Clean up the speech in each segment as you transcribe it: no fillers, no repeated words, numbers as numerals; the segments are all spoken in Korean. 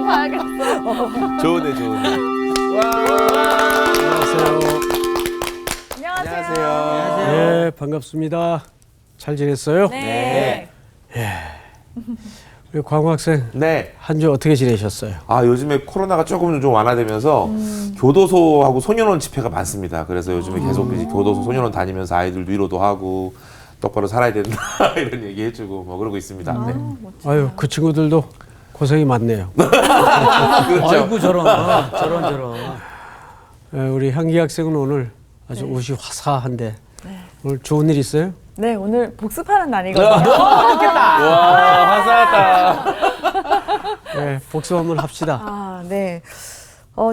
봐야겠어. 좋으네. 안녕하세요. 네, 반갑습니다. 잘 지냈어요? 네. 우리 광호 학생, 네. 한 주 어떻게 지내셨어요? 요즘에 코로나가 조금 좀 완화되면서 교도소하고 소년원 집회가 많습니다. 그래서 요즘에 계속 이제 교도소 소년원 다니면서 아이들 위로도 하고 똑바로 살아야 된다 이런 얘기 해주고 뭐 그러고 있습니다. 네. 아유, 그 친구들도 고생이 많네요. 그렇죠. 아이고 저런. 우리 향기 학생은 오늘 아주 옷이 화사한데 오늘 좋은 일 있어요? 네, 오늘 복습하는 날이거든요. 와, 화사하다. 네, 복습 한번 합시다. 네.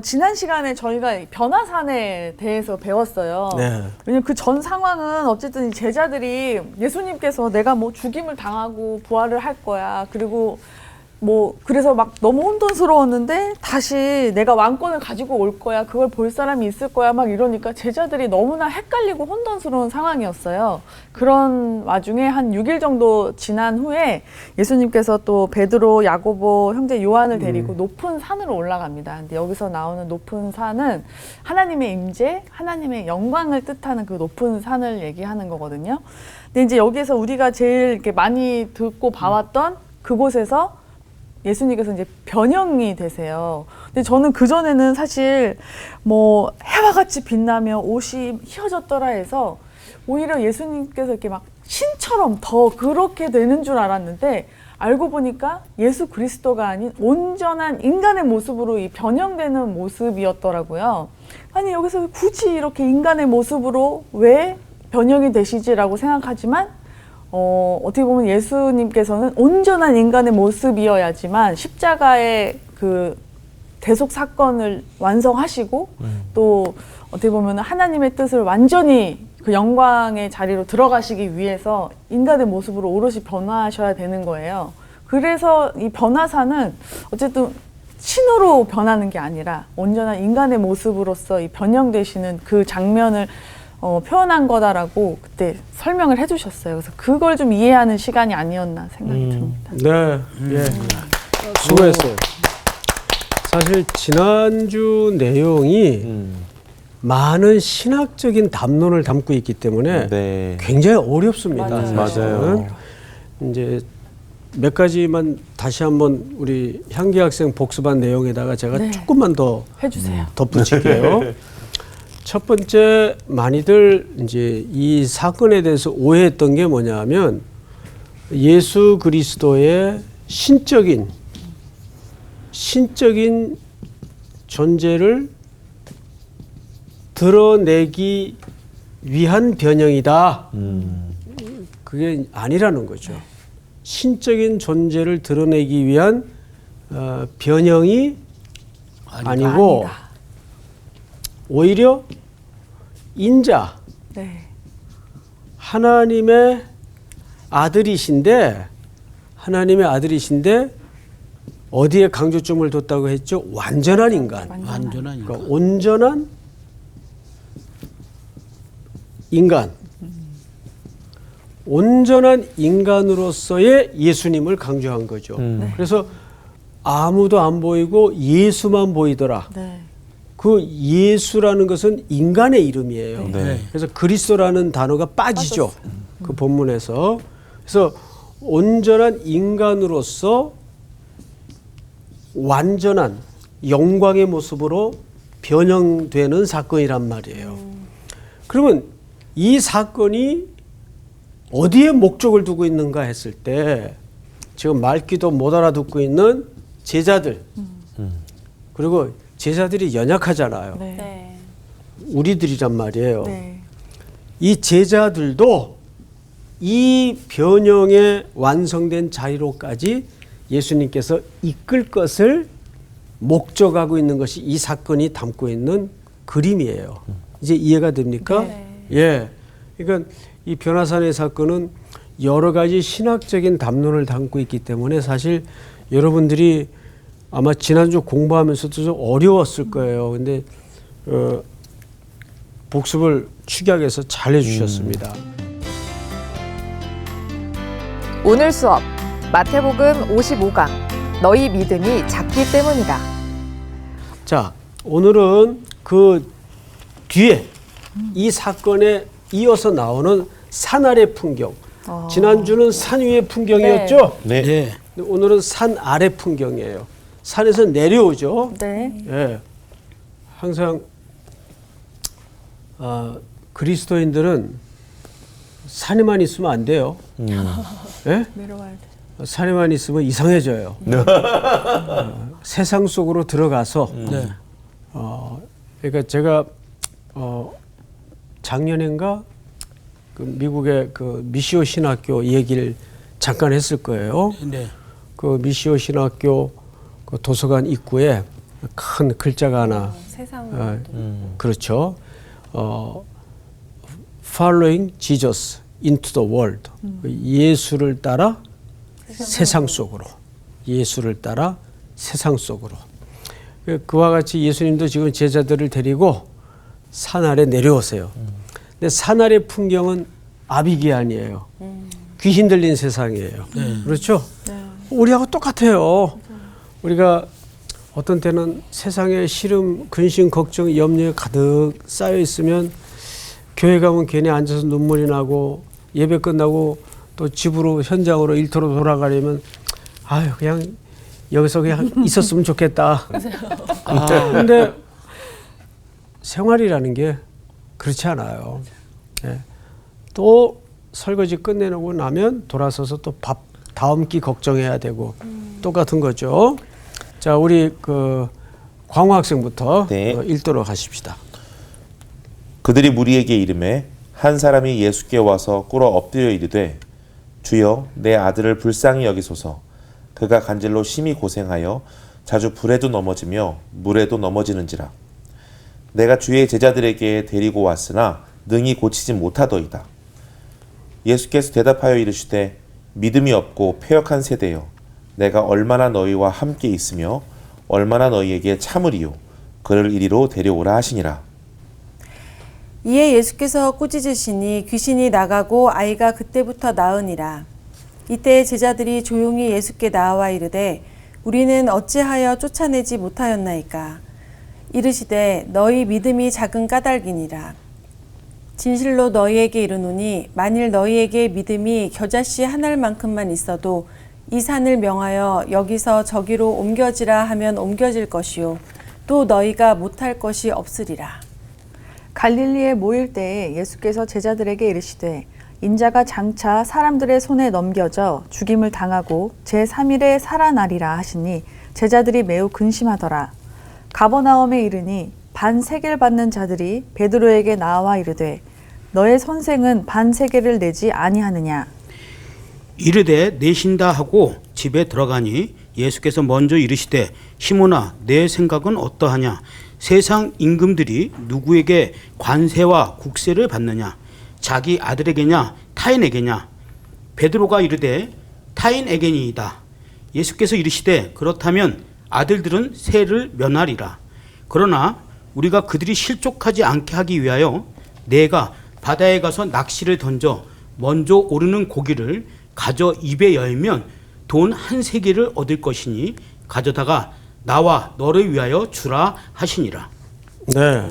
지난 시간에 저희가 변화산에 대해서 배웠어요. 네. 왜냐면 그 전 상황은 어쨌든 이 제자들이 예수님께서 내가 뭐 죽임을 당하고 부활을 할 거야. 그리고 뭐 그래서 막 너무 혼돈스러웠는데 다시 내가 왕권을 가지고 올 거야. 그걸 볼 사람이 있을 거야. 막 이러니까 제자들이 너무나 헷갈리고 혼돈스러운 상황이었어요. 그런 와중에 한 6일 정도 지난 후에 예수님께서 또 베드로, 야고보, 형제 요한을 데리고 높은 산으로 올라갑니다. 근데 여기서 나오는 높은 산은 하나님의 임재, 하나님의 영광을 뜻하는 그 높은 산을 얘기하는 거거든요. 근데 이제 여기에서 우리가 제일 이렇게 많이 듣고 봐왔던 그곳에서 예수님께서 이제 변형이 되세요. 근데 저는 그전에는 사실 뭐 해와 같이 빛나며 옷이 휘어졌더라 해서 오히려 예수님께서 이렇게 막 신처럼 더 그렇게 되는 줄 알았는데 알고 보니까 예수 그리스도가 아닌 온전한 인간의 모습으로 이 변형되는 모습이었더라고요. 아니 여기서 굳이 이렇게 인간의 모습으로 왜 변형이 되시지라고 생각하지만 어떻게 보면 예수님께서는 온전한 인간의 모습이어야지만 십자가의 그 대속 사건을 완성하시고 또 어떻게 보면 하나님의 뜻을 완전히 그 영광의 자리로 들어가시기 위해서 인간의 모습으로 오롯이 변화하셔야 되는 거예요. 그래서 이 변화사는 어쨌든 신으로 변하는 게 아니라 온전한 인간의 모습으로서 이 변형되시는 그 장면을 표현한 거다라고 그때 설명을 해주셨어요. 그래서 그걸 좀 이해하는 시간이 아니었나 생각이 듭니다. 네, 예. 수고했어요. 사실 지난주 내용이 많은 신학적인 담론을 담고 있기 때문에 네. 굉장히 어렵습니다. 맞아요. 사실은. 맞아요. 이제 몇 가지만 다시 한번 우리 향기 학생 복습한 내용에다가 제가 네. 조금만 더 해주세요. 덧붙일게요. 첫 번째 많이들 이제 이 사건에 대해서 오해했던 게 뭐냐면 예수 그리스도의 신적인 존재를 드러내기 위한 변형이다. 그게 아니라는 거죠. 신적인 존재를 드러내기 위한 변형이 아니고 아니다. 오히려 인자, 네. 하나님의 아들이신데 어디에 강조점을 뒀다고 했죠? 완전한 인간. 완전한 인간. 그러니까 온전한 인간. 온전한 인간으로서의 예수님을 강조한 거죠. 그래서 아무도 안 보이고 예수만 보이더라. 네. 그 예수라는 것은 인간의 이름이에요. 네. 그래서 그리스도라는 단어가 빠지죠. 그 본문에서. 그래서 온전한 인간으로서 완전한 영광의 모습으로 변형되는 사건이란 말이에요. 그러면 이 사건이 어디에 목적을 두고 있는가 했을 때 지금 말귀도 못 알아듣고 있는 제자들 그리고 제자들이 연약하잖아요. 네. 네. 우리들이란 말이에요. 네. 이 제자들도 이 변형의 완성된 자리로까지 예수님께서 이끌 것을 목적하고 있는 것이 이 사건이 담고 있는 그림이에요. 이제 이해가 됩니까? 네. 예. 그러니까 이 변화산의 사건은 여러 가지 신학적인 담론을 담고 있기 때문에 사실 여러분들이 아마 지난주 공부하면서도 좀 어려웠을 거예요. 근데 복습을 축약해서 잘 해주셨습니다. 오늘 수업 마태복음 55강 너희 믿음이 작기 때문이다. 자, 오늘은 그 뒤에 이 사건에 이어서 나오는 산 아래 풍경. 지난주는 산 위의 풍경이었죠? 네. 네. 근데 오늘은 산 아래 풍경이에요. 산에서 내려오죠. 네. 예. 항상 그리스도인들은 산에만 있으면 안 돼요. 예? 내려와야 돼. 산에만 있으면 이상해져요. 세상 속으로 들어가서 네. 그러니까 제가 작년인가 그 미국의 그 미시오 신학교 얘기를 잠깐 했을 거예요. 네. 그 미시오 신학교 그 도서관 입구에 큰 글자가 하나 세상으로. 그렇죠. Following Jesus into the world. 예수를 따라 세상 속으로. 예수를 따라 세상 속으로. 그와 같이 예수님도 지금 제자들을 데리고 산 아래 내려오세요. 근데 산 아래 풍경은 아비기안이에요. 귀신 들린 세상이에요. 그렇죠? 우리하고 똑같아요. 우리가 어떤 때는 세상에 시름, 근심, 걱정, 염려에 가득 쌓여 있으면 교회 가면 괜히 앉아서 눈물이 나고 예배 끝나고 또 집으로 현장으로 일터로 돌아가려면 아유 그냥 여기서 그냥 있었으면 좋겠다. 근데 생활이라는 게 그렇지 않아요. 예. 또 설거지 끝내놓고 나면 돌아서서 또 밥 다음 끼 걱정해야 되고 똑같은 거죠. 자, 우리 그 광호 학생부터 네. 읽도록 하십시다. 그들이 무리에게 이르매 한 사람이 예수께 와서 꿇어 엎드려 이르되 주여 내 아들을 불쌍히 여기소서. 그가 간질로 심히 고생하여 자주 불에도 넘어지며 물에도 넘어지는지라. 내가 주의 제자들에게 데리고 왔으나 능히 고치지 못하더이다. 예수께서 대답하여 이르시되 믿음이 없고 패역한 세대여, 내가 얼마나 너희와 함께 있으며 얼마나 너희에게 참으리요. 그를 이리로 데려오라 하시니라. 이에 예수께서 꾸짖으시니 귀신이 나가고 아이가 그때부터 나으니라. 이때 제자들이 조용히 예수께 나와 이르되 우리는 어찌하여 쫓아내지 못하였나이까. 이르시되 너희 믿음이 작은 까닭이니라. 진실로 너희에게 이르노니 만일 너희에게 믿음이 겨자씨 한 알만큼만 있어도 이 산을 명하여 여기서 저기로 옮겨지라 하면 옮겨질 것이요 또 너희가 못할 것이 없으리라. 갈릴리에 모일 때에 예수께서 제자들에게 이르시되 인자가 장차 사람들의 손에 넘겨져 죽임을 당하고 제3일에 살아나리라 하시니 제자들이 매우 근심하더라. 가버나움에 이르니 반세겔 받는 자들이 베드로에게 나와 이르되 너의 선생은 반세겔을 내지 아니하느냐. 이르되 내신다 하고 집에 들어가니 예수께서 먼저 이르시되 시몬아 내 생각은 어떠하냐. 세상 임금들이 누구에게 관세와 국세를 받느냐. 자기 아들에게냐 타인에게냐. 베드로가 이르되 타인에게니이다. 예수께서 이르시되 그렇다면 아들들은 세를 면하리라. 그러나 우리가 그들이 실족하지 않게 하기 위하여 내가 바다에 가서 낚시를 던져 먼저 오르는 고기를 가져 입에 열면 돈 한 세겔을 얻을 것이니 가져다가 나와 너를 위하여 주라 하시니라. 네.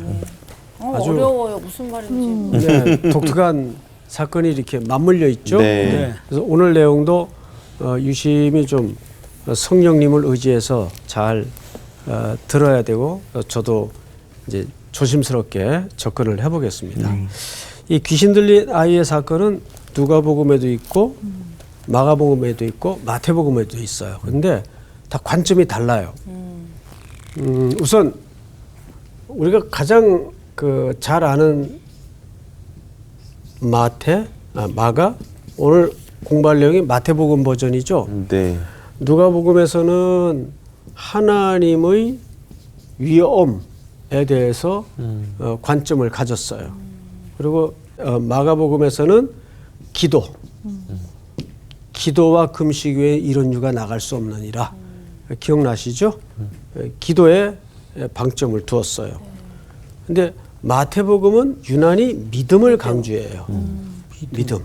아주 어려워요. 무슨 말인지. 네, 독특한 사건이 이렇게 맞물려 있죠. 네. 그래서 오늘 내용도 유심히 좀 성령님을 의지해서 잘 들어야 되고 저도 이제 조심스럽게 접근을 해보겠습니다. 이 귀신 들린 아이의 사건은 누가복음에도 있고 마가복음에도 있고 마태복음에도 있어요. 그런데 다 관점이 달라요. 우선 우리가 가장 잘 아는 마가 오늘 공부할 내용이 마태복음 버전이죠. 네. 누가복음에서는 하나님의 위엄에 대해서 관점을 가졌어요. 그리고 마가복음에서는 기도와 금식 외에 이런 유가 나갈 수 없느니라. 기억나시죠? 기도에 방점을 두었어요. 근데 마태복음은 유난히 믿음을 강조해요. 믿음.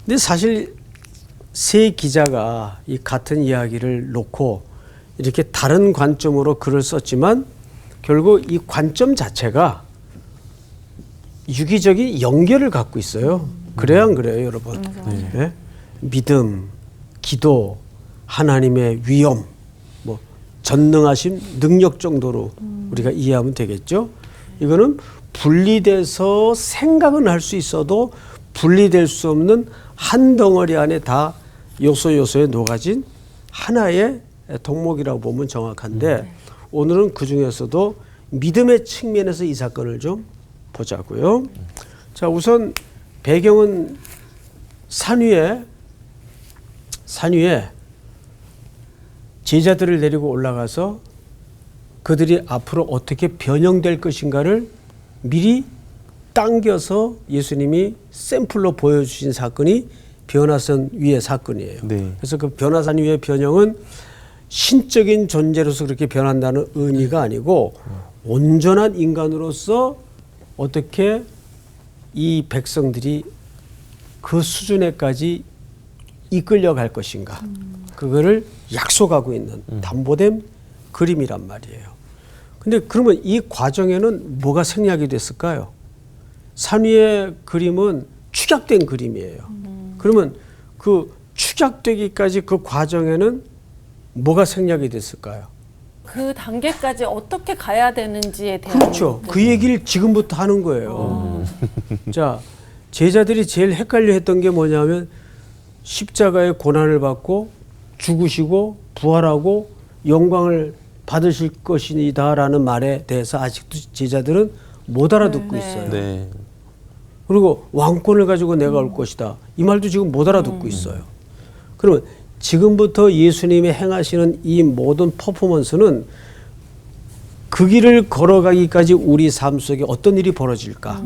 근데 사실 세 기자가 이 같은 이야기를 놓고 이렇게 다른 관점으로 글을 썼지만 결국 이 관점 자체가 유기적인 연결을 갖고 있어요. 그래야 안 그래요, 여러분? 네? 믿음, 기도, 하나님의 위엄, 뭐 전능하심, 능력 정도로 우리가 이해하면 되겠죠. 이거는 분리돼서 생각은 할 수 있어도 분리될 수 없는 한 덩어리 안에 다 요소에 녹아진 하나의 덕목이라고 보면 정확한데 오늘은 그 중에서도 믿음의 측면에서 이 사건을 좀 보자고요. 자, 우선 배경은 산 위에 제자들을 데리고 올라가서 그들이 앞으로 어떻게 변형될 것인가를 미리 당겨서 예수님이 샘플로 보여주신 사건이 변화산 위의 사건이에요. 네. 그래서 그 변화산 위의 변형은 신적인 존재로서 그렇게 변한다는 의미가 아니고 온전한 인간으로서 어떻게 이 백성들이 그 수준에까지 이끌려 갈 것인가. 그거를 약속하고 있는 담보된 그림이란 말이에요. 근데 그러면 이 과정에는 뭐가 생략이 됐을까요? 산 위의 그림은 축약된 그림이에요. 그러면 그 축약되기까지 그 과정에는 뭐가 생략이 됐을까요? 그 단계까지 어떻게 가야 되는지에 대한 그렇죠. 그 얘기를 지금부터 하는 거예요. 자, 제자들이 제일 헷갈려 했던 게 뭐냐면 십자가의 고난을 받고 죽으시고 부활하고 영광을 받으실 것이다라는 말에 대해서 아직도 제자들은 못 알아듣고 있어요. 네. 그리고 왕권을 가지고 내가 올 것이다. 이 말도 지금 못 알아듣고 있어요. 그러면 지금부터 예수님이 행하시는 이 모든 퍼포먼스는 그 길을 걸어가기까지 우리 삶 속에 어떤 일이 벌어질까?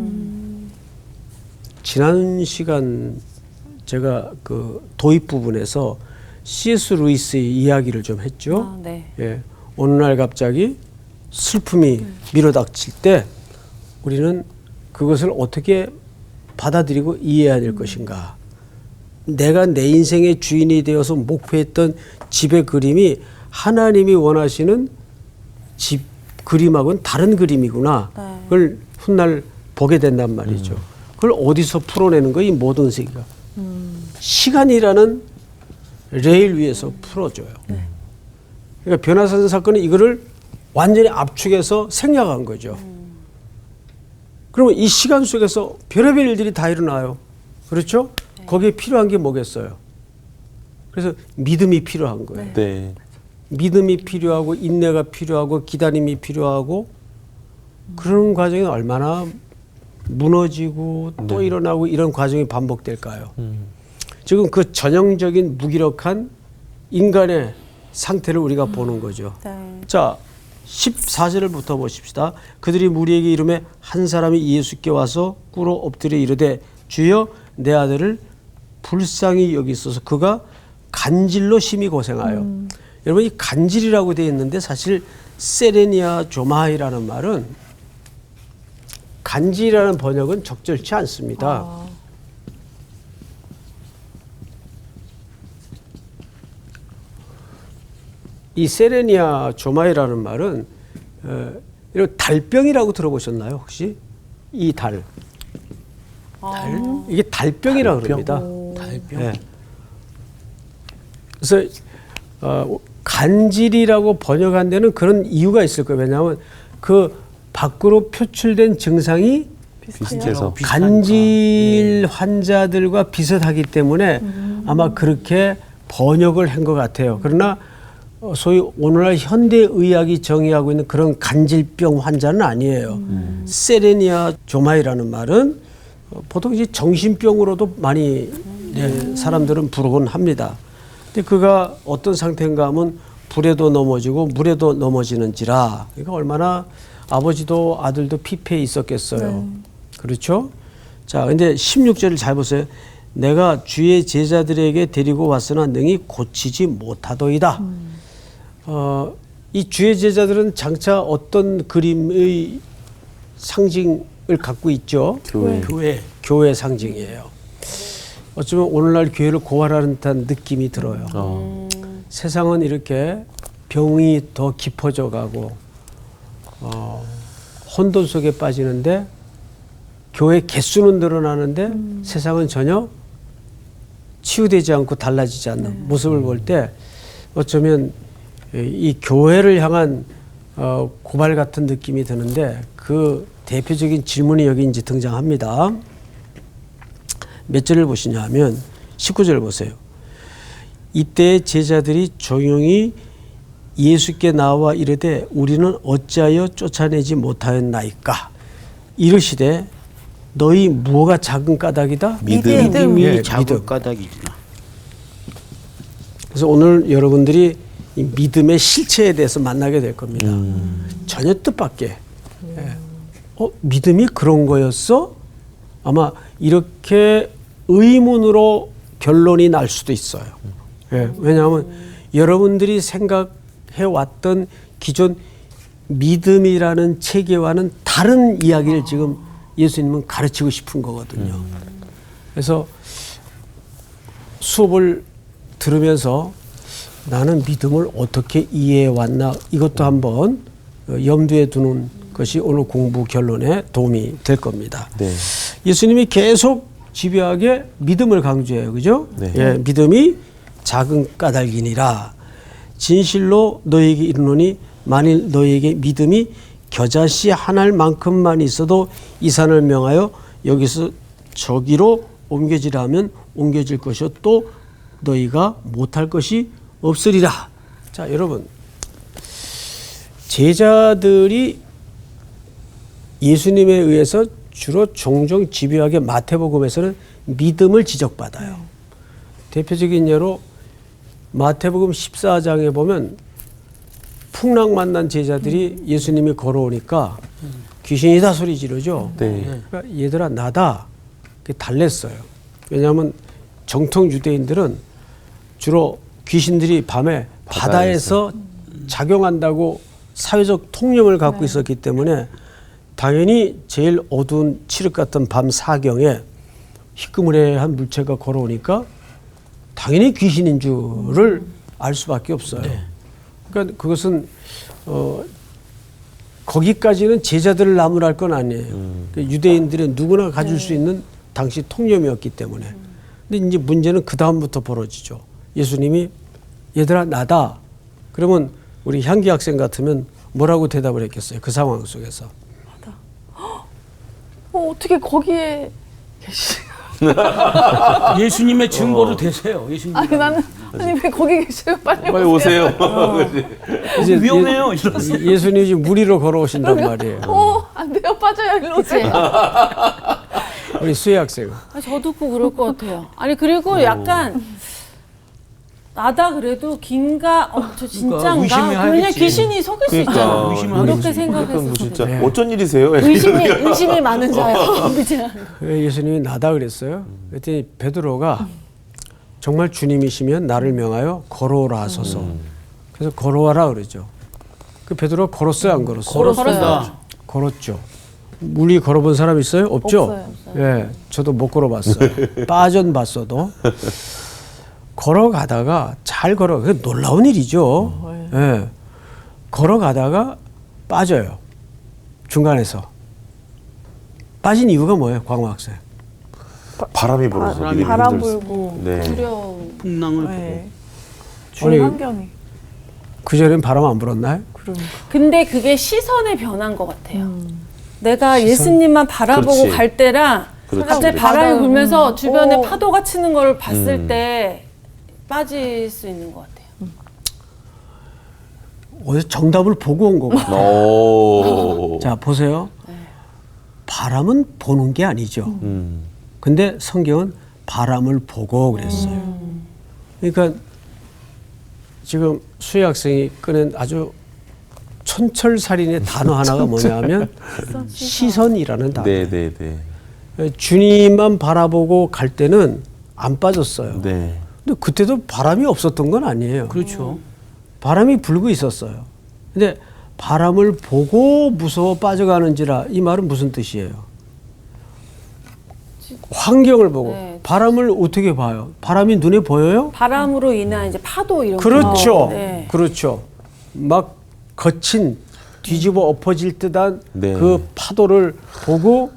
지난 시간 제가 그 도입 부분에서 C.S. 루이스의 이야기를 좀 했죠. 아, 네. 예, 어느 날 갑자기 슬픔이 밀어닥칠 때 우리는 그것을 어떻게 받아들이고 이해해야 될 것인가. 내가 내 인생의 주인이 되어서 목표했던 집의 그림이 하나님이 원하시는 집 그림하고는 다른 그림이구나. 네. 그걸 훗날 보게 된단 말이죠. 그걸 어디서 풀어내는 거야, 이 모든 세계가. 시간이라는 레일 위에서 풀어줘요. 그러니까 변화산 사건은 이거를 완전히 압축해서 생략한 거죠. 그러면 이 시간 속에서 별의별 일들이 다 일어나요. 그렇죠? 거기에 필요한 게 뭐겠어요? 그래서 믿음이 필요한 거예요. 네. 믿음이 필요하고 인내가 필요하고 기다림이 필요하고 그런 과정이 얼마나 무너지고 또 일어나고 이런 과정이 반복될까요? 지금 그 전형적인 무기력한 인간의 상태를 우리가 보는 거죠. 네. 자, 14절부터 보십시다. 그들이 무리에게 이르매 한 사람이 예수께 와서 꿇어 엎드려 이르되 주여 내 아들을 불쌍히 여기소서. 그가 간질로 심히 고생하여. 여러분 이 간질이라고 되어 있는데 사실 세레니아 조마이라는 말은 간질이라는 번역은 적절치 않습니다. 이 세레니아 조마이라는 말은 이런 달병이라고 들어보셨나요 혹시? 이 달. 이게 달병이라고 그럽니다. 달병. 네. 그래서 간질이라고 번역한 데는 그런 이유가 있을 거예요. 왜냐하면 그 밖으로 표출된 증상이 비슷해서. 간질 환자들과 비슷하기 때문에 아마 그렇게 번역을 한 것 같아요. 그러나 소위 오늘날 현대의학이 정의하고 있는 그런 간질병 환자는 아니에요. 세레니아 조마이라는 말은 보통 이제 정신병으로도 많이 사람들은 부르곤 합니다. 근데 그가 어떤 상태인가 하면 불에도 넘어지고 물에도 넘어지는지라. 그러니까 얼마나 아버지도 아들도 피폐해 있었겠어요. 그렇죠? 자, 근데 16절을 잘 보세요. 내가 주의 제자들에게 데리고 왔으나 능히 고치지 못하도이다. 이 주의 제자들은 장차 어떤 그림의 상징을 갖고 있죠? 교회. 교회 상징이에요. 어쩌면 오늘날 교회를 고발하는 듯한 느낌이 들어요. 세상은 이렇게 병이 더 깊어져 가고 혼돈 속에 빠지는데 교회 개수는 늘어나는데 세상은 전혀 치유되지 않고 달라지지 않는 모습을 볼 때 어쩌면 이 교회를 향한 고발 같은 느낌이 드는데 그 대표적인 질문이 여기 이제 등장합니다. 몇 절을 보시냐 하면 19절 보세요. 이때 제자들이 조용히 예수께 나와 이르되 우리는 어찌하여 쫓아내지 못하였나이까 이르시되 너희 무엇가 작은 까닭이다? 믿음이 예, 작은 믿음. 까닭이구나. 그래서 오늘 여러분들이 이 믿음의 실체에 대해서 만나게 될 겁니다. 전혀 뜻밖의. 예. 믿음이 그런 거였어? 아마 이렇게 의문으로 결론이 날 수도 있어요. 예. 왜냐하면 여러분들이 생각해 왔던 기존 믿음이라는 체계와는 다른 이야기를 지금 예수님은 가르치고 싶은 거거든요. 그래서 수업을 들으면서 나는 믿음을 어떻게 이해해 왔나 이것도 한번 염두에 두는 것이 오늘 공부 결론에 도움이 될 겁니다. 네. 예수님이 계속 집요하게 믿음을 강조해요. 그죠? 네. 예, 믿음이 작은 까닭이니라. 진실로 너희에게 이르노니 만일 너희에게 믿음이 겨자씨 한 알만큼만 있어도 이 산을 명하여 여기서 저기로 옮겨지라 하면 옮겨질 것이요 또 너희가 못할 것이 없으리라. 자, 여러분, 제자들이 예수님에 의해서 주로 종종 집요하게 마태복음에서는 믿음을 지적받아요. 대표적인 예로 마태복음 14장에 보면 풍랑 만난 제자들이 예수님이 걸어오니까 귀신이 다 소리 지르죠. 네. 그러니까 얘들아 나다. 그게 달랬어요. 왜냐하면 정통 유대인들은 주로 귀신들이 밤에 바다에서 작용한다고 사회적 통념을 갖고 있었기 때문에 당연히 제일 어두운 칠흑 같은 밤 사경에 희끄무레한 물체가 걸어오니까 당연히 귀신인 줄을 알 수밖에 없어요. 그러니까 그것은 거기까지는 제자들을 나무랄 건 아니에요. 그러니까 유대인들은 누구나 가질 수 있는 당시 통념이었기 때문에. 근데 이제 문제는 그 다음부터 벌어지죠. 예수님이 얘들아 나다. 그러면 우리 향기 학생 같으면 뭐라고 대답을 했겠어요? 그 상황 속에서. 어떻게 거기에 예수님의 증거로 되세요. 예수님. 아니 나는 아니 왜 거기 계세요? 빨리 빨리 오세요. 이제 위험해요. 예수님이 지금 무리로 걸어오신단 말이에요. 안 돼요. 빠져요. 일로 오세요. 우리 수혜 학생. 저도 꼭 그럴 것 같아요. 아니 그리고 약간 나다 그래도 긴가 저 진짠가 의심을 그냥 하겠지. 귀신이 속일 수 있잖아. 의심을 그렇게 하겠지. 생각했어. 뭐 진짜 네. 어쩐 일이세요? 의심이 많은 자요. 왜 예수님이 나다 그랬어요? 그랬더니 베드로가 정말 주님이시면 나를 명하여 걸어오라 하소서. 그래서 걸어와라 그러죠. 그 베드로가 걸었어요, 안 걸었어요? 걸었어요. 걸었죠. 물리 걸어본 사람 있어요? 없죠? 없어요. 예, 저도 못 걸어봤어요. 빠전 봤어도. 걸어가다가 잘 그게 놀라운 일이죠. 예. 걸어가다가 빠져요. 중간에서. 빠진 이유가 뭐예요, 광호 학생? 바람이 불어서 믿음이 바람 힘들었어요. 불고 네. 두려움. 풍랑을 네. 아니, 주위 환경이 그전엔 바람 안 불었나요? 그러니까. 근데 그게 시선의 변한 것 같아요. 내가 예수님만 바라보고 그렇지. 갈 때랑 그렇지. 갑자기 바람이 불면서 주변에 오. 파도가 치는 걸 봤을 때 빠질 수 있는 것 같아요. 어디서 정답을 보고 온 거고. 오. 자, 보세요. 바람은 보는 게 아니죠. 근데 성경은 바람을 보고 그랬어요. 그러니까 지금 수혜 학생이 꺼낸 아주 촌철살인의 단어 하나가 뭐냐 하면 시선이라는 단어. 네, 네, 네. 주님만 바라보고 갈 때는 안 빠졌어요. 네. 근데 그때도 바람이 없었던 건 아니에요. 그렇죠. 바람이 불고 있었어요. 근데 바람을 보고 무서워 빠져가는지라 이 말은 무슨 뜻이에요? 환경을 보고 네, 바람을 어떻게 봐요? 바람이 눈에 보여요? 바람으로 인한 이제 파도 이런 그렇죠. 거. 네. 그렇죠. 막 거친 뒤집어 엎어질 듯한 네. 그 파도를 보고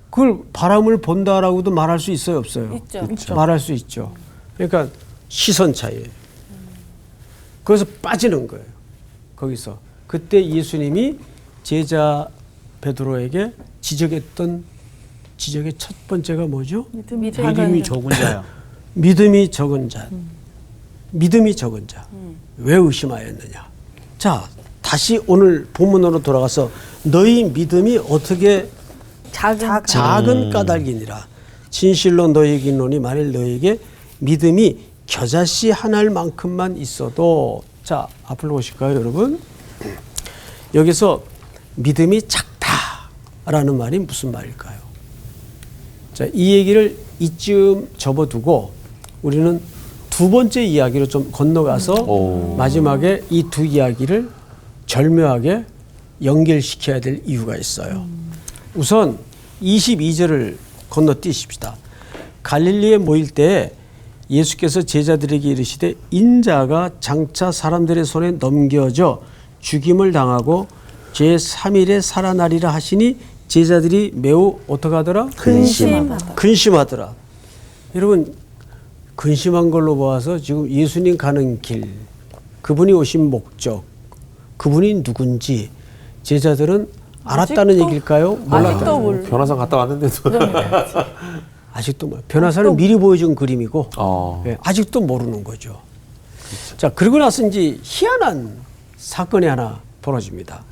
그걸 바람을 본다라고도 말할 수 있어요, 없어요? 있죠. 말할 수 있죠. 그러니까 시선 차이예요. 그래서 빠지는 거예요. 거기서 그때 예수님이 제자 베드로에게 지적했던 지적의 첫 번째가 뭐죠? 믿음이 적은 자야. 믿음이 적은 자. 믿음이 적은 자. 왜 의심하였느냐? 자, 다시 오늘 본문으로 돌아가서 너희 믿음이 어떻게 작은 까닭이니라. 진실로 너희에게 이르노니 만일 너희에게 믿음이 겨자씨 하나만큼만 있어도 자, 앞으로 보실까요, 여러분? 여기서 믿음이 작다라는 말이 무슨 말일까요? 자, 이 얘기를 이쯤 접어두고 우리는 두 번째 이야기로 좀 건너가서 마지막에 이 두 이야기를 절묘하게 연결시켜야 될 이유가 있어요. 우선 22절을 건너뛰십시다. 갈릴리에 모일 때 예수께서 제자들에게 이르시되 인자가 장차 사람들의 손에 넘겨져 죽임을 당하고 제3일에 살아나리라 하시니 제자들이 매우 어떻게 하더라? 근심하더라. 여러분 근심한 걸로 보아서 지금 예수님 가는 길, 그분이 오신 목적, 그분이 누군지 제자들은 알았다는 아직도? 얘기일까요? 아직도 몰랐다는 몰라. 변화산 갔다 왔는데도. 아직도 뭐 변화사는 미리 보여준 그림이고 어. 예, 아직도 모르는 거죠. 자, 그러고 나서 이제 희한한 사건이 하나 벌어집니다.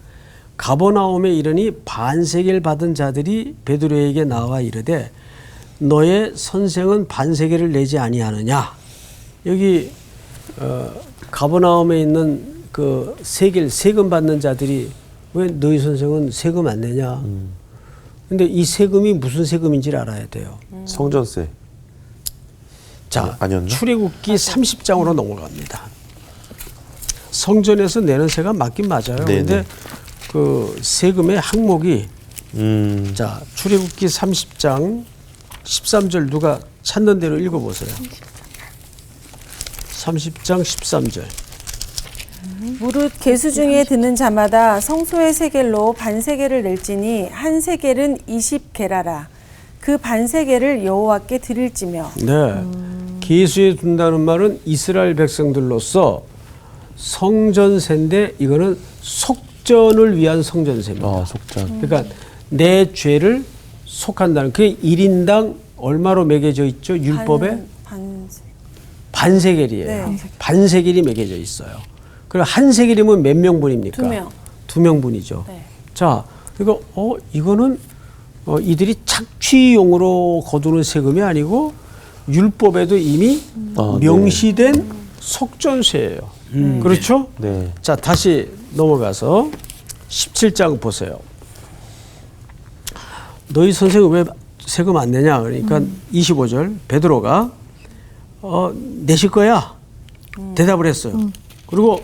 가버나움에 이르니 반세계를 받은 자들이 베드로에게 나와 이르되 너의 선생은 반세계를 내지 아니하느냐. 여기 가버나움에 있는 그 세금 받는 자들이 왜 너희 선생은 세금 안 내냐. 근데 이 세금이 무슨 세금인지를 알아야 돼요. 성전세. 자, 아니었나? 출애굽기 30장으로 넘어갑니다. 성전에서 내는 세가 맞긴 맞아요. 그런데 그 세금의 항목이 자, 출애굽기 30장 13절 누가 찾는 대로 읽어보세요. 30장 13절. 무릇 계수 중에 드는 자마다 성소의 세겔로 반세겔을 낼지니 한 세겔은 20게라라. 그 반세겔을 여호와께 드릴지며. 네. 계수에 둔다는 말은 이스라엘 백성들로서 성전세인데 이거는 속전을 위한 성전세입니다. 속전. 그러니까 내 죄를 속한다는 그게 1인당 얼마로 매겨져 있죠? 율법에 반세겔이에요. 네. 반세겔이 매겨져 있어요. 그럼 한 세겔이면 몇 명분입니까? 2명. 2명분이죠. 네. 자, 그러니까 이거는 이들이 착취용으로 거두는 세금이 아니고 율법에도 이미 명시된 속전세예요. 그렇죠? 네. 자, 다시 넘어가서 17장 보세요. 너희 선생은 왜 세금 안 내냐? 그러니까 25절 베드로가 내실 거야. 대답을 했어요. 그리고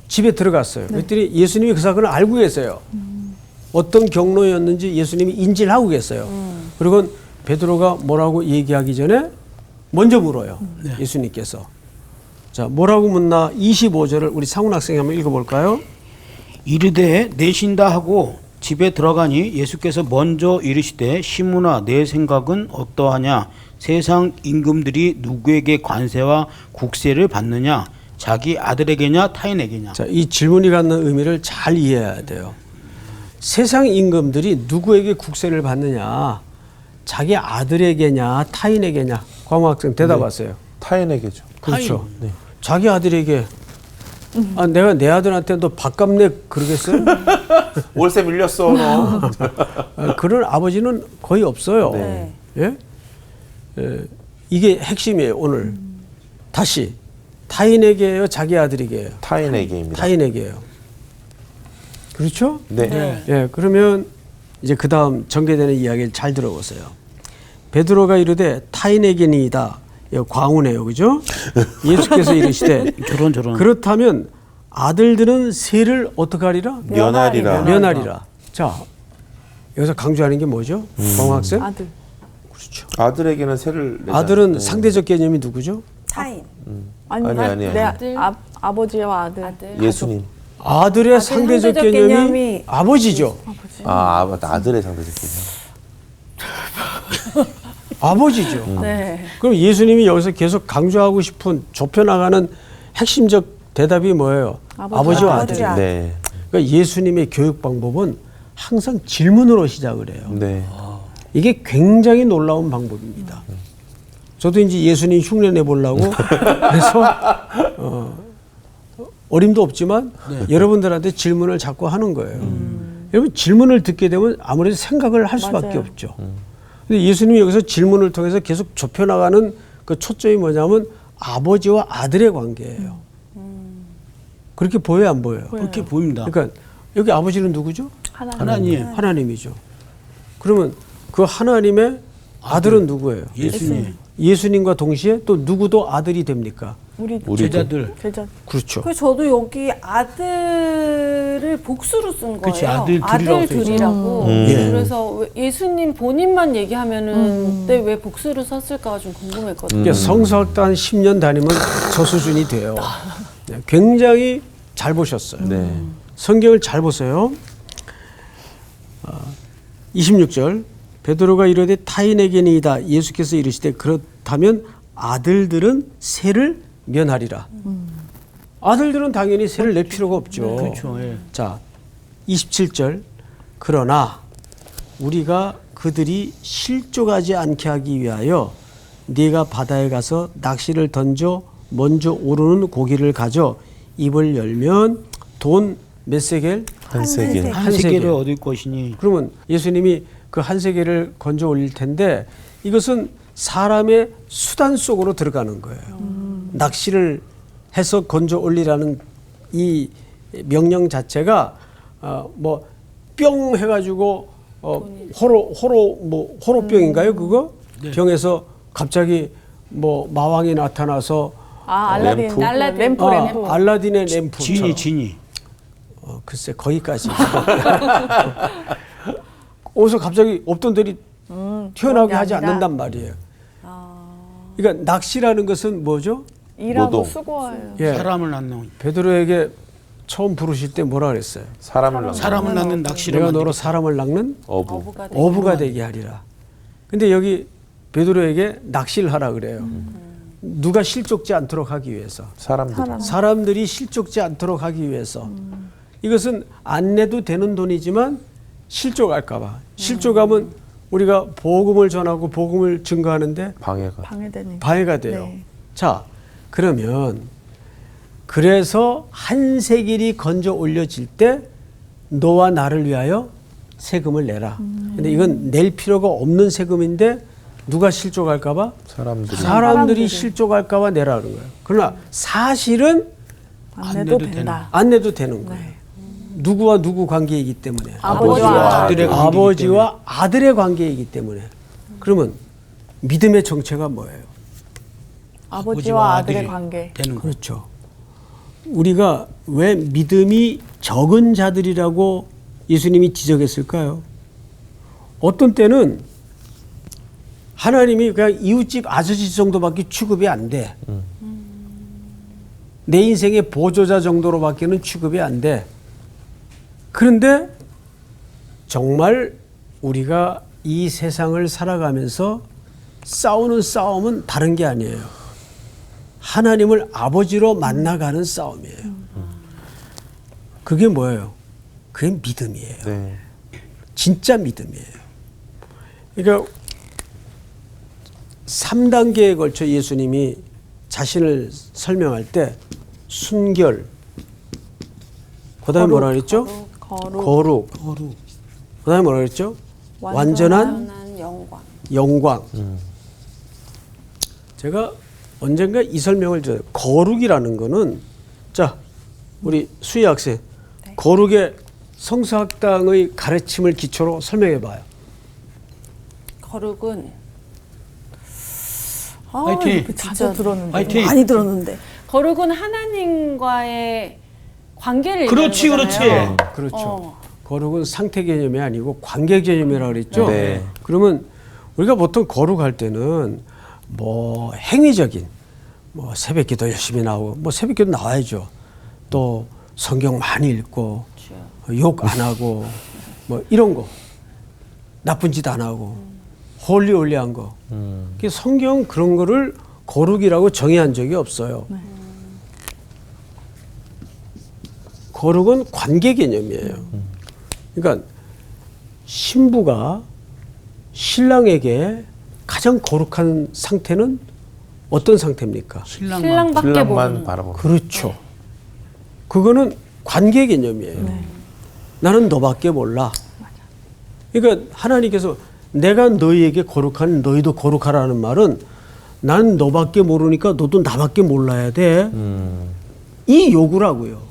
집에 들어갔어요. 그랬더니 예수님이 그 사건을 알고 계세요. 어떤 경로였는지 예수님이 인지를 하고 계세요. 그리고 베드로가 뭐라고 얘기하기 전에 먼저 물어요. 예수님께서. 자, 뭐라고 묻나? 25절을 우리 상훈 학생이 한번 읽어볼까요? 이르되 내신다 하고 집에 들어가니 예수께서 먼저 이르시되 시므나 내 생각은 어떠하냐 세상 임금들이 누구에게 관세와 국세를 받느냐 자기 아들에게냐 타인에게냐. 자, 이 질문이 갖는 의미를 잘 이해해야 돼요. 세상 임금들이 누구에게 국세를 받느냐, 자기 아들에게냐 타인에게냐. 광학생 대답하세요. 타인에게죠. 그렇죠. 네. 자기 아들에게. 아, 내가 내 아들한테 너 밥값 내 그러겠어요? 월세 밀렸어 너. 그런 아버지는 거의 없어요. 네. 예? 이게 핵심이에요. 오늘 다시 타인에게요, 자기 아들에게요. 타인에게입니다. 타인에게요. 그렇죠? 네. 예, 그러면 이제 그 다음 전개되는 이야기를 잘 들어보세요. 베드로가 이르되 타인에게니이다. 광우네요, 그죠? 예수께서 이르시되 저런. 그렇다면 아들들은 세를 어떻게 하리라? 면하리라. 면하리라. 자, 여기서 강조하는 게 뭐죠? 광학생? 아들. 그렇죠. 아들에게는 세를 내지 아들은 않- 네. 상대적 개념이 누구죠? 타인. 아니. 내 아버지와 아들. 예수님. 아들의 상대적 상대적 개념이 개념이 아버지죠. 맞다. 아들의 상대적 개념. 아버지죠. 네. 그럼 예수님이 여기서 계속 강조하고 싶은 좁혀나가는 핵심적 대답이 뭐예요? 아버지와 아들. 아버지와 네. 그러니까 예수님의 교육 방법은 항상 질문으로 시작을 해요. 네. 이게 굉장히 놀라운 방법입니다. 저도 이제 예수님 흉내내 보려고 그래서 어림도 없지만 여러분들한테 질문을 자꾸 하는 거예요. 여러분 질문을 듣게 되면 아무래도 생각을 할 수밖에 맞아요. 없죠. 근데 예수님이 여기서 질문을 통해서 계속 좁혀나가는 그 초점이 뭐냐면 아버지와 아들의 관계예요. 그렇게 보여요, 안 보여요? 그렇게 보입니다. 그러니까 여기 아버지는 누구죠? 하나님, 하나님이죠. 그러면 그 하나님의 아들은 누구예요? 예수님, 예수님과 동시에 또 누구도 아들이 됩니까? 우리 제자들. 제자. 그렇죠. 그 저도 여기 아들을 복수로 쓴 거예요. 그치, 아들들이라고 써 있어요. 아들들이라고. 예. 그래서 왜 예수님 본인만 얘기하면은 그때 왜 복수를 썼을까 좀 궁금했거든요. 그러니까 성서학도 한 10년 다니면 저 수준이 돼요. 네, 굉장히 잘 보셨어요. 네. 성경을 잘 보세요. 26절 베드로가 이르되 타인에게니이다. 예수께서 이르시되 그렇다면 아들들은 세를 면하리라. 아들들은 당연히 세를 낼 필요가 없죠. 그렇죠. 예. 자, 27절 그러나 우리가 그들이 실족하지 않게 하기 위하여 네가 바다에 가서 낚시를 던져 먼저 오르는 고기를 가져 입을 열면 돈 몇 세겔? 한 세계. 한 한 세계를 세계. 얻을 것이니 그러면 예수님이 그 한 세계를 건져 올릴 텐데 이것은 사람의 수단 속으로 들어가는 거예요. 낚시를 해서 건져 올리라는 이 명령 자체가 뭐 뿅 해가지고 호로병인가요 그거? 병에서 갑자기 뭐 마왕이 나타나서 알라딘. 램프? 램프. 알라딘의 램프. 진이 글쎄 거기까지. 어디서 갑자기 없던 들이 튀어나오게 하지 아니라. 않는단 말이에요. 그러니까 낚시라는 것은 뭐죠? 일하고 노동. 수고해요. 예. 사람을 낳는 베드로에게 처음 부르실 때 뭐라 그랬어요? 사람을 낳는 낚시를 내가 너로 만들겠다. 사람을 낚는 어부. 어부가 되게 하리라. 근데 여기 베드로에게 낚시를 하라 그래요. 누가 실족지 않도록 하기 위해서. 사람들이 실족지 않도록 하기 위해서. 이것은 안 내도 되는 돈이지만 실족할까 봐. 실족하면 우리가 복음을 전하고 복음을 증거하는데 방해되니까. 방해가 돼요. 네. 자, 그러면 그래서 한 세겔이 건져 올려질 때 너와 나를 위하여 세금을 내라. 근데 이건 낼 필요가 없는 세금인데 누가 실족할까 봐? 사람들이 실족할까 봐 내라는 거예요. 그러나 사실은 안 내도 된다. 안 내도 되는 거예요. 누구와 누구 관계이기 때문에. 아버지와 아버지와 아들의 관계이기 때문에. 그러면 믿음의 정체가 뭐예요? 아버지와 아들의 아들이 관계. 되는 거. 그렇죠. 우리가 왜 믿음이 적은 자들이라고 예수님이 지적했을까요? 어떤 때는 하나님이 그냥 이웃집 아저씨 정도밖에 취급이 안 돼. 내 인생의 보조자 정도로밖에는 취급이 안 돼. 그런데 정말 우리가 이 세상을 살아가면서 싸우는 싸움은 다른 게 아니에요. 하나님을 아버지로 만나가는 싸움이에요. 그게 뭐예요? 그게 믿음이에요. 네. 진짜 믿음이에요. 그러니까 3단계에 걸쳐 예수님이 자신을 설명할 때 순결, 그 다음에 뭐라 그랬죠? 거룩. 그 다음에 뭐라 그랬죠? 완전한 영광. 제가 언젠가 이 설명을 드려요. 거룩이라는 거는, 자, 우리 수희 학생, 거룩의 성서학당의 가르침을 기초로 설명해 봐요. 거룩은 화이팅. 자주 들었는데. 화이팅. 많이 들었는데 거룩은 하나님과의 관계를 그렇지, 얘기하는 거잖아요. 그렇죠. 어. 거룩은 상태 개념이 아니고 관계 개념이라고 그랬죠. 네. 그러면 우리가 보통 거룩할 때는 뭐 행위적인 뭐 새벽기도 열심히 나오고 뭐 새벽기도 나와야죠. 또 성경 많이 읽고 욕 안 하고 뭐 이런 거 나쁜 짓 안 하고 홀리홀리한 거. 그 성경 그런 거를 거룩이라고 정의한 적이 없어요. 거룩은 관계 개념이에요. 그러니까 신부가 신랑에게 가장 거룩한 상태는 어떤 상태입니까? 신랑밖에 신랑만 모르는. 바라보는. 그렇죠. 그거는 관계 개념이에요. 나는 너밖에 몰라. 그러니까 하나님께서 내가 너희에게 거룩한 너희도 거룩하라는 말은 나는 너밖에 모르니까 너도 나밖에 몰라야 돼. 이 요구라고요.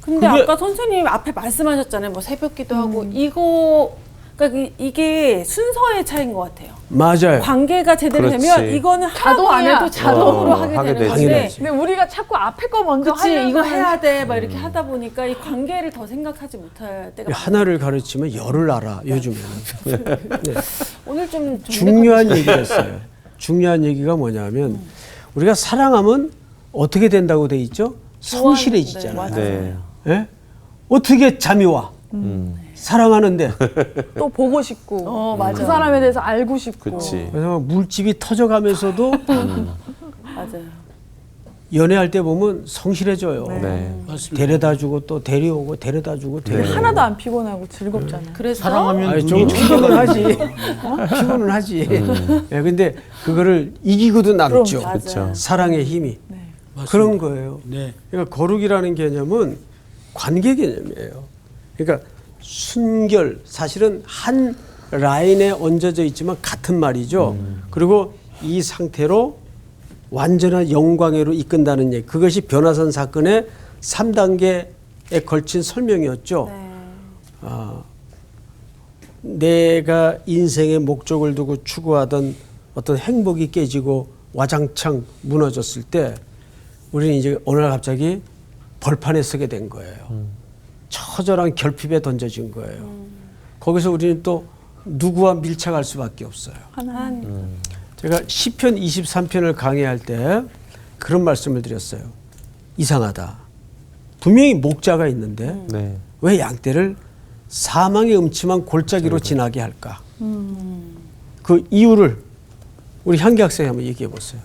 근데 그게- 아까 선생님 앞에 말씀하셨잖아요. 뭐 새벽기도 하고 이거 그러니까 이게 순서의 차이인 것 같아요. 맞아요. 관계가 제대로 그렇지. 되면 이거는 하나도 안 자동이야. 해도 자동으로 어, 하게 하게 되는 되지. 건데 당연하지. 근데 우리가 자꾸 앞에 거 먼저 그치 하려고 이거 해야 하는- 돼 막 이렇게 하다 보니까 이 관계를 더 생각하지 못할 때가 하나를 가르치면 열을 알아 요즘에는. 네. 오늘 좀 중요한 얘기가 있어요. 중요한 얘기가 뭐냐면 우리가 사랑하면 어떻게 된다고 돼 있죠? 성실해지잖아요. 네. 예? 어떻게 잠이 와? 사랑하는데. 또 보고 싶고 맞아. 그 사람에 대해서 알고 싶고 그치. 그래서 물집이 터져가면서도 맞아요. 연애할 때 보면 성실해져요. 네. 데려다주고 또 데려오고 데려다주고 데려오고. 하나도 안 피곤하고 즐겁잖아요. 그래서 사랑하면 아니, 좀 눈이 피곤은 하지. 피곤은 하지. 예, 근데 그거를 이기고도 남죠. 맞아요. 그쵸. 사랑의 힘이. 맞습니다. 그런 거예요. 네. 그러니까 거룩이라는 개념은 관계 개념이에요. 그러니까 순결, 사실은 한 라인에 얹어져 있지만 같은 말이죠. 그리고 이 상태로 완전한 영광으로 이끈다는 얘기. 그것이 변화산 사건의 3단계에 걸친 설명이었죠. 내가 인생의 목적을 두고 추구하던 어떤 행복이 깨지고 와장창 무너졌을 때 우리는 이제 어느 날 갑자기 벌판에 서게 된 거예요. 처절한 결핍에 던져진 거예요. 거기서 우리는 또 누구와 밀착할 수밖에 없어요. 하나님. 제가 시편 23편을 강의할 때 그런 말씀을 드렸어요. 이상하다. 분명히 목자가 있는데 네. 왜 양떼를 사망의 음침한 골짜기로 지나게 할까? 그 이유를 우리 향기 학생이 한번 얘기해 보세요.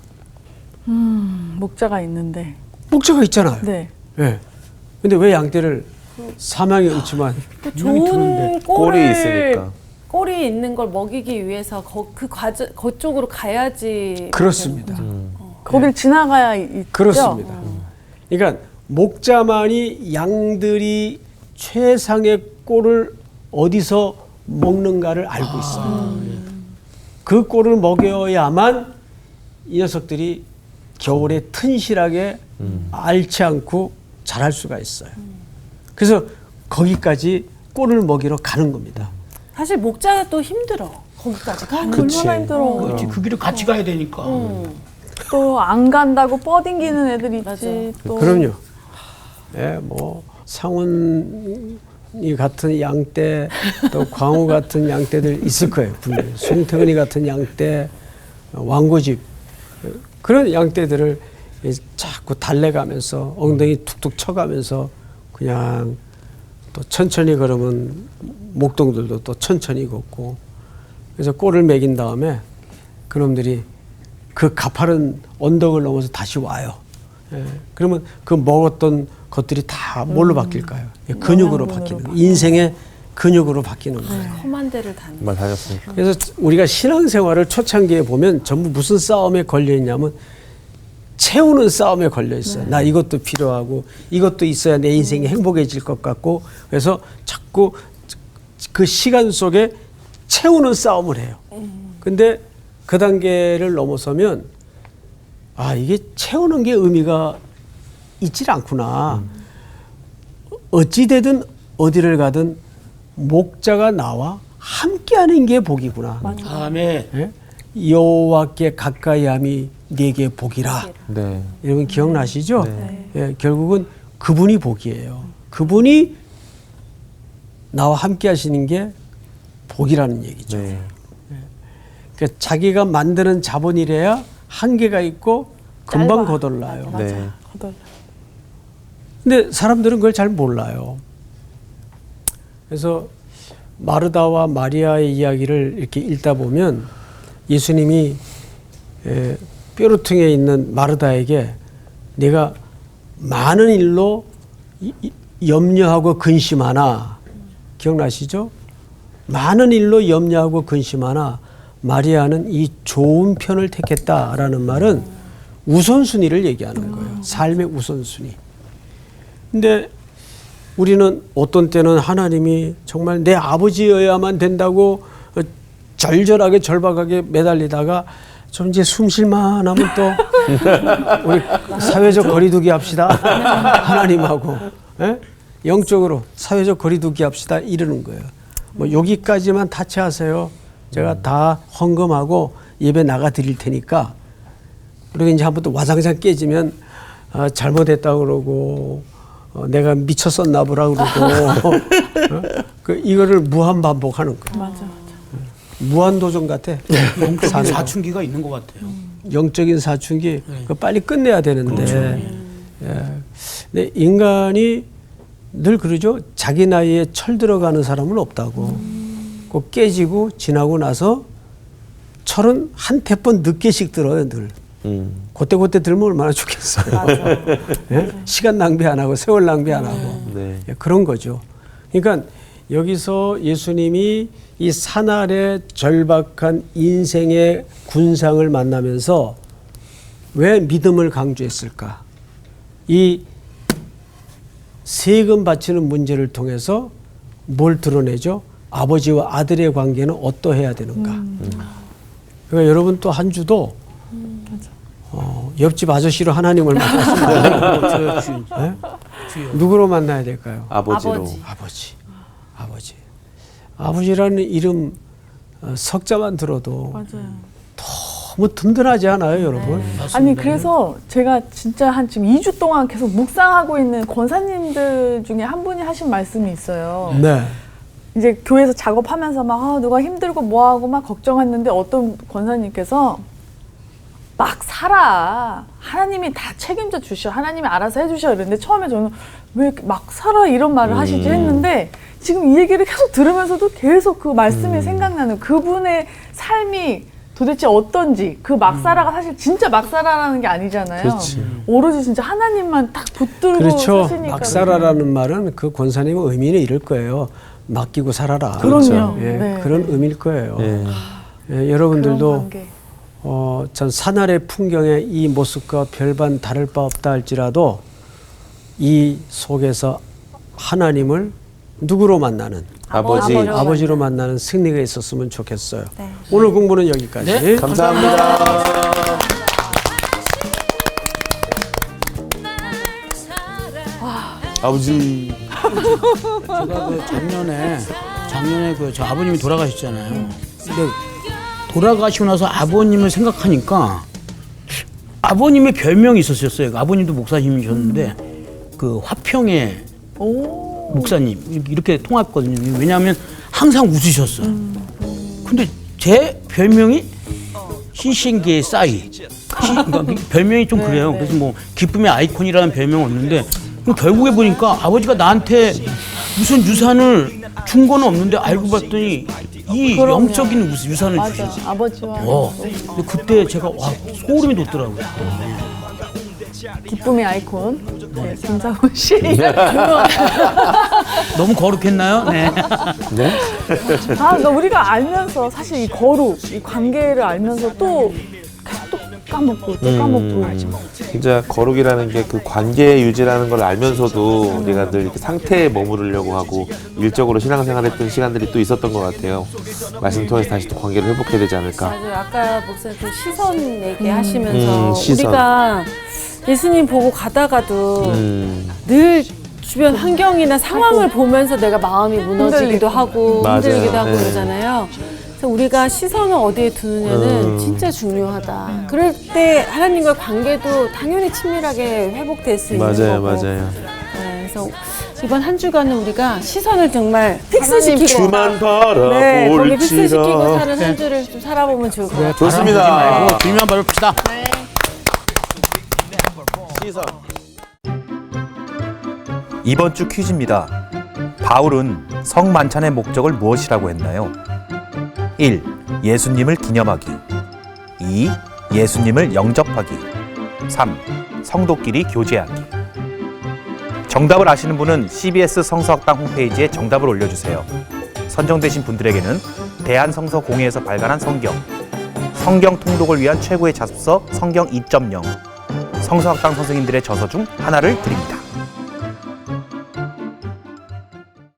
목자가 있는데 목자가 있잖아요. 네. 예. 근데 왜 양떼를 사망의 음침한 또 좋은 꼴이 있으니까. 꼴이 있는 걸 먹이기 위해서 그쪽으로 가야지. 그렇습니다. 거길 지나가야 있죠. 그렇습니다. 그러니까 목자만이 양들이 최상의 꼴을 어디서 먹는가를 알고 있어요. 그 꼴을 먹여야만 이 녀석들이 겨울에 튼실하게 앓지 않고 자랄 수가 있어요. 그래서 거기까지 꼴을 먹이러 가는 겁니다. 사실 목자도 힘들어. 거기까지 가는 거. 그치. 얼마나 힘들어. 그렇지. 그 길을 같이 가야 되니까. 또 안 간다고 뻗ing기는 애들 있지. 맞아. 또 그럼요. 예, 뭐 상훈이 같은 양떼, 또 광우 같은 양떼들 있을 거예요. 분명히. 송태근이 같은 양떼, 왕고집 그런 양떼들을 자꾸 달래가면서 엉덩이 툭툭 쳐가면서 그냥 또 천천히 걸으면 목동들도 또 천천히 걷고 그래서 꼴을 매긴 다음에 그놈들이 그 가파른 언덕을 넘어서 다시 와요. 예, 그러면 그 먹었던 것들이 다 뭘로 바뀔까요? 예, 근육으로 바뀌는 거예요. 인생의 근육으로 바뀌는 거예요. 험한 데를 다니. 정말 다녔으니까. 그래서 우리가 신앙생활을 초창기에 보면 전부 무슨 싸움에 걸려 있냐면 채우는 싸움에 걸려 있어요. 나 이것도 필요하고 이것도 있어야 내 인생이 행복해질 것 같고 그래서 자꾸 그 시간 속에 채우는 싸움을 해요. 근데 그 단계를 넘어서면 아 이게 채우는 게 의미가 있질 않구나. 어찌되든 어디를 가든 목자가 나와 함께하는 게 복이구나. 다음에 예? 여호와께 가까이함이 네게 복이라. 네. 여러분 기억나시죠? 네. 예, 결국은 그분이 복이에요. 그분이 나와 함께 하시는 게 복이라는 얘기죠. 네. 그러니까 자기가 만드는 자본이래야 한계가 있고 금방 짧아. 거덜나요. 네. 거덜. 근데 사람들은 그걸 잘 몰라요. 그래서 마르다와 마리아의 이야기를 이렇게 읽다 보면 예수님이 뾰루퉁에 있는 마르다에게 내가 많은 일로 염려하고 근심하나, 기억나시죠? 많은 일로 염려하고 근심하나 마리아는 이 좋은 편을 택했다라는 말은 우선순위를 얘기하는 거예요. 삶의 우선순위. 근데 우리는 어떤 때는 하나님이 정말 내 아버지여야만 된다고 절절하게 절박하게 매달리다가 좀 이제 숨 쉴만 하면 또 우리 사회적 거리두기 합시다. 하나님하고. 예? 영적으로 사회적 거리두기 합시다. 이러는 거예요. 뭐 여기까지만 타치하세요. 제가 다 헌금하고 예배 나가 드릴 테니까. 그리고 이제 한번 또 와장창 깨지면 잘못했다 그러고 내가 미쳤었나 보라 그러고 이거를 무한 반복하는 거예요. 맞아. 무한도전 같아. 영적인 사는 거. 사춘기가 있는 것 같아요. 영적인 사춘기 그거 빨리 끝내야 되는데 근데 인간이 늘 그러죠. 자기 나이에 철 들어가는 사람은 없다고. 꼭 깨지고 지나고 나서 철은 한 태번 늦게씩 들어요. 늘. 그때 들면 얼마나 좋겠어요. 예? 시간 낭비 안 하고 세월 낭비 안 하고 네. 예, 그런 거죠. 그러니까 여기서 예수님이 이 사날의 절박한 인생의 군상을 만나면서 왜 믿음을 강조했을까? 이 세금 바치는 문제를 통해서 뭘 드러내죠? 아버지와 아들의 관계는 어떠해야 되는가? 그러니까 여러분 또 한 주도 옆집 아저씨로 하나님을 만났습니다. 네? 누구로 만나야 될까요? 아버지로. 아버지라는 이름 석자만 들어도 맞아요. 너무 든든하지 않아요, 여러분? 아니 그래서 제가 진짜 한 지금 2주 동안 계속 묵상하고 있는 권사님들 중에 한 분이 하신 말씀이 있어요. 네. 이제 교회에서 작업하면서 막 누가 힘들고 뭐하고 막 걱정했는데 어떤 권사님께서 막 살아. 하나님이 다 책임져 주셔. 하나님이 알아서 해주셔. 이랬는데 처음에 저는 왜 막 살아 이런 말을 하시지 했는데 지금 이 얘기를 계속 들으면서도 계속 그 말씀이 생각나는 그분의 삶이 도대체 어떤지 그 막 살아가 사실 진짜 막 살아라는 게 아니잖아요. 그렇지. 오로지 진짜 하나님만 딱 붙들고 그렇죠. 사시니까. 막 살아라는 말은 그 권사님의 의미는 이럴 거예요. 맡기고 살아라. 그럼요. 예, 네. 그런 의미일 거예요. 네. 예, 그런 여러분들도 관계. 전 사날의 풍경의 이 모습과 별반 다를 바 없다 할지라도 이 속에서 하나님을 누구로 만나는 아버지로 만나는 승리가 있었으면 좋겠어요. 네. 오늘 공부는 여기까지. 네. 감사합니다. 아버지. 제가 그 작년에 그 저 아버님이 돌아가셨잖아요. 근데 돌아가시고 나서 아버님을 생각하니까 아버님의 별명이 있었어요. 아버님도 목사님이셨는데 그 화평의 목사님 이렇게 통했거든요. 왜냐하면 항상 웃으셨어. 근데 제 별명이 신신계의 싸이. 그러니까 별명이 좀 그래요. 그래서 뭐 기쁨의 아이콘이라는 별명은 없는데 결국에 보니까 아버지가 나한테 무슨 유산을 준 건 없는데 알고 봤더니 이 그럼요. 영적인 유산을 맞아. 주셨어. 아버지와 근데 그때 제가 와 소름이 돋더라고요. 기쁨의 아이콘. 네, 김상훈 씨. 너무 거룩했나요? 네. 그러니까 우리가 알면서 사실 이 거룩, 이 관계를 알면서 또 계속 또 까먹고 또 까먹고. 진짜 거룩이라는 게 그 관계 유지라는 걸 알면서도 우리가 늘 이렇게 상태에 머무르려고 하고 일적으로 신앙생활했던 시간들이 또 있었던 것 같아요. 말씀 통해서 다시 또 관계를 회복해야 되지 않을까. 맞아요. 아까 목사님 그 시선 얘기하시면서 시선. 우리가 예수님 보고 가다가도 늘 주변 환경이나 상황을 보면서 내가 마음이 무너지기도 하고 맞아요. 흔들리기도 하고 네. 그러잖아요. 그래서 우리가 시선을 어디에 두느냐는 진짜 중요하다. 그럴 때 하나님과의 관계도 당연히 친밀하게 회복될 수 있는 거고. 맞아요. 네, 그래서 이번 한 주간은 우리가 시선을 정말 픽스시키고 주만 네, 거기 픽스시키고 바라볼지라. 사는 한 주를 좀 살아보면 좋을 것 같아요. 좋습니다. 주님만 바라봅시다. 이번 주 퀴즈입니다. 바울은 성만찬의 목적을 무엇이라고 했나요? 1. 예수님을 기념하기. 2. 예수님을 영접하기. 3. 성도끼리 교제하기. 정답을 아시는 분은 CBS 성서학당 홈페이지에 정답을 올려주세요. 선정되신 분들에게는 대한성서공회에서 발간한 성경 통독을 위한 최고의 자습서 성경 2.0 성서학당 선생님들의 저서 중 하나를 드립니다.